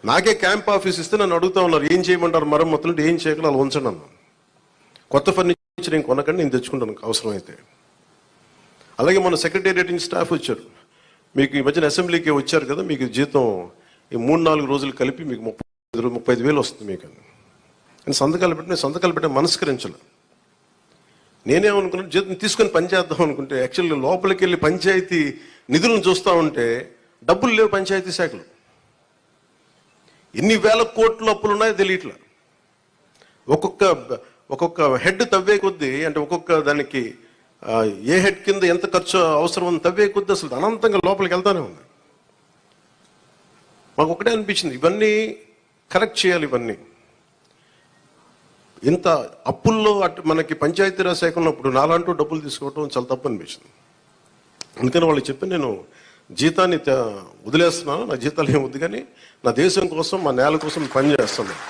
నాకే camp office ఇస్తే నన్ను అడుగుతా ఉన్నారు, ఏం చేయమంటారు మరమ్మతులు అంటే, ఏం చేయగలరు అలా ఉంచండి అన్నాను. కొత్త ఫర్నిచర్ ఏం కొనకండి, నేను తెచ్చుకుంటాను అవసరమైతే. అలాగే మన సెక్రటేరియట్ నుంచి స్టాఫ్ వచ్చారు, మీకు ఈ మధ్యన అసెంబ్లీకి వచ్చారు కదా, మీకు జీతం ఈ 3-4 రోజులు కలిపి మీకు 35,000 వస్తుంది మీకు అని సంతకాలు పెట్టే మనస్కరించాలి. నేనేమనుకున్నాను, జీతం తీసుకొని పని చేద్దాం అనుకుంటే, యాక్చువల్గా లోపలికి వెళ్ళి పంచాయతీ నిధులను చూస్తూ ఉంటే డబ్బులు లేవు పంచాయతీ శాఖలు. ఎన్ని వేల కోట్ల అప్పులు ఉన్నాయో తెలియట్లా. ఒక్కొక్క హెడ్ తవ్వే కొద్దీ, అంటే ఒక్కొక్క దానికి ఏ హెడ్ కింద ఎంత ఖర్చు అవసరం ఉంది తవ్వే కొద్దీ అసలు అనంతంగా లోపలికి వెళ్తానే ఉంది. మాకు ఒకటే అనిపించింది, ఇవన్నీ కరెక్ట్ చేయాలి. ఇవన్నీ ఇంత అప్పుల్లో అటు మనకి పంచాయతీరాజ్ శాఖ ఉన్నప్పుడు నాలాంటూ డబ్బులు తీసుకోవడం చాలా తప్పు అనిపించింది. అందుకని వాళ్ళు చెప్పి నేను జీతాన్ని వదిలేస్తున్నాను, నా జీతాలు ఏమి వద్దు, కానీ నా దేశం కోసం, మా నేల కోసం పని చేస్తున్నాను.